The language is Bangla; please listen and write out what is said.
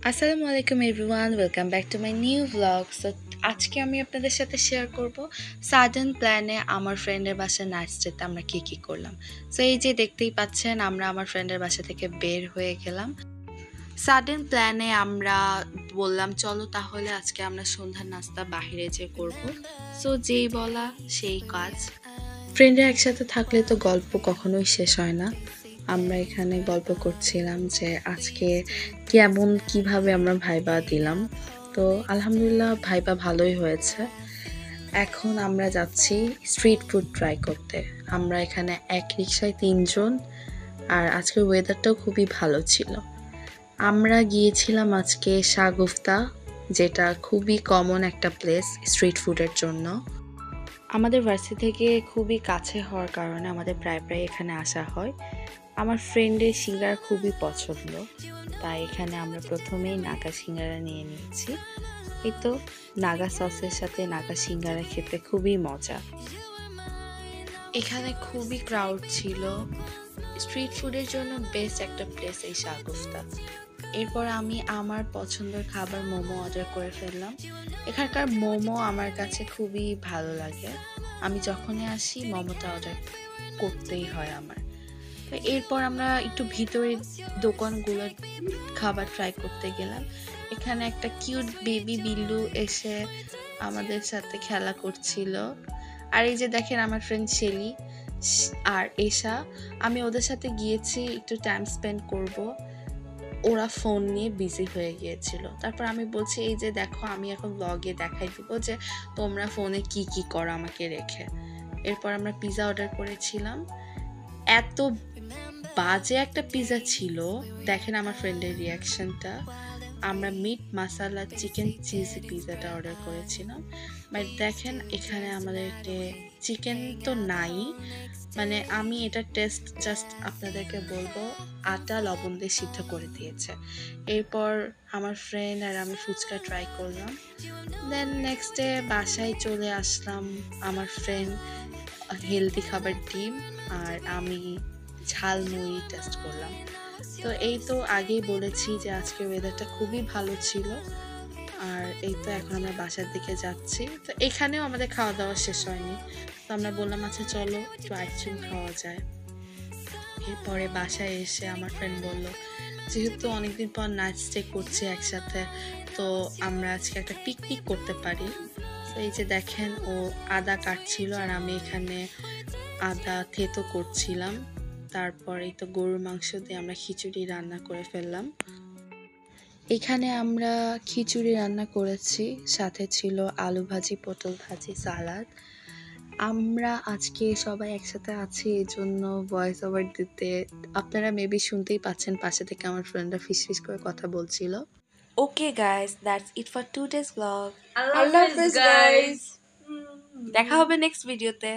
আসসালামু আলাইকুম everyone, welcome back to my new blog. So আজকে আমি আপনাদের সাথে শেয়ার করব সাডেন প্ল্যানে আমার ফ্রেন্ডের বাসায় নাইট স্টেতে আমরা কী করলাম। সো এই যে দেখতেই পাচ্ছেন, আমরা আমার ফ্রেন্ডের বাসা থেকে বের হয়ে গেলাম। সাডেন প্ল্যানে আমরা বললাম চলো তাহলে আজকে আমরা সন্ধ্যার নাস্তা বাহিরে যেয়ে করব। সো যেই বলা সেই কাজ। ফ্রেন্ডরা একসাথে থাকলে তো গল্প কখনোই শেষ হয় না। আমরা এখানে গল্প করছিলাম যে আজকে কিভাবে আমরা ভাইবা দিলাম। তো আলহামদুলিল্লাহ ভাইবা ভালোই হয়েছে। এখন আমরা যাচ্ছি স্ট্রিট ফুড ট্রাই করতে। আমরা এখানে এক রিকশায় 3 জন, আর আজকের ওয়েদারটাও খুবই ভালো ছিল। আমরা গিয়েছিলাম আজকে শাগুফতা, যেটা খুবই কমন একটা প্লেস স্ট্রিট ফুডের জন্য। আমাদের ভার্সিটি থেকে খুবই কাছে হওয়ার কারণে আমাদের প্রায় এখানে আসা হয়। আমার ফ্রেন্ডের সিঙ্গারা খুবই পছন্দ, তাই এখানে আমরা প্রথমেই নাগা সিঙ্গারা নিয়ে নিয়েছি। এই তো নাগা সসের সাথে নাগা সিঙ্গারা খেতে খুবই মজা। এখানে খুবই ক্রাউড ছিল। স্ট্রিট ফুডের জন্য বেস্ট একটা প্লেস এই শাগুফতা। এরপর আমি আমার পছন্দের খাবার মোমো অর্ডার করে ফেললাম। এখানকার মোমো আমার কাছে খুবই ভালো লাগে। আমি যখনই আসি মোমোটা অর্ডার করতেই হয় আমার। তো এরপর আমরা একটু ভিতরের দোকানগুলোর খাবার ট্রাই করতে গেলাম। এখানে একটা কিউট বেবি বিল্লু এসে আমাদের সাথে খেলা করছিল। আর এই যে দেখেন আমার ফ্রেন্ড শেলি আর এশা, আমি ওদের সাথে গিয়েছি একটু টাইম স্পেন্ড করব। ওরা ফোন নিয়ে বিজি হয়ে গিয়েছিল। তারপর আমি বলছি এই যে দেখো, আমি এখন ব্লগে দেখাই দিব যে তোমরা ফোনে কি করো আমাকে রেখে। এরপর আমরা পিৎজা অর্ডার করেছিলাম। এত বাজে একটা পিৎজা ছিল, দেখেন আমার ফ্রেন্ডের রিয়াকশনটা। আমরা মিট মাসালা চিকেন চিজি পিৎজাটা অর্ডার করেছিলাম, বাট দেখেন এখানে আমাদেরকে চিকেন তো নাই। মানে আমি এটা টেস্ট জাস্ট আপনাদেরকে বলবো, আটা লবণ দিয়ে সিদ্ধ করে দিয়েছে। এরপর আমার ফ্রেন্ড আর আমি ফুচকা ট্রাই করলাম। দেন নেক্সট ডে বাসায় চলে আসলাম। আমার ফ্রেন্ড হেলদি খাবার ডিম আর আমি ঝালমুড়ি টেস্ট করলাম। তো এই তো আগেই বলেছি যে আজকে ওয়েদারটা খুবই ভালো ছিল। আর এই তো এখন আমরা বাসার দিকে যাচ্ছি। তো এখানেও আমাদের খাওয়া দাওয়া শেষ হয়নি। তো আমরা বললাম আচ্ছা চলো একটু আইসক্রিম খাওয়া যায়। এরপরে বাসায় এসে আমার ফ্রেন্ড বলল যেহেতু অনেকদিন পর নাইট স্টে করছি একসাথে, তো আমরা আজকে একটা পিকনিক করতে পারি। তো এই যে দেখেন ও আদা কাটছিল আর আমি এখানে আদা থেতো করছিলাম। তারপর এই তো গরুর মাংস দিয়ে আমরা খিচুড়ি রান্না করে ফেললাম। এখানে আমরা খিচুড়ি রান্না করেছি, সাথে ছিল আলু ভাজি, পটল ভাজি, সালাদ। আমরা আজকে সবাই একসাথে আছি, এই জন্য ভয়েস ওভার দিতে আপনারা মেবি শুনতেই পাচ্ছেন পাশে থেকে আমার ফ্রেন্ডরা ফিস করে কথা বলছিল। Okay guys, that's it for today's blog. আল্লাহ হাফেজ গাইস। দেখা হবে নেক্সট ভিডিওতে।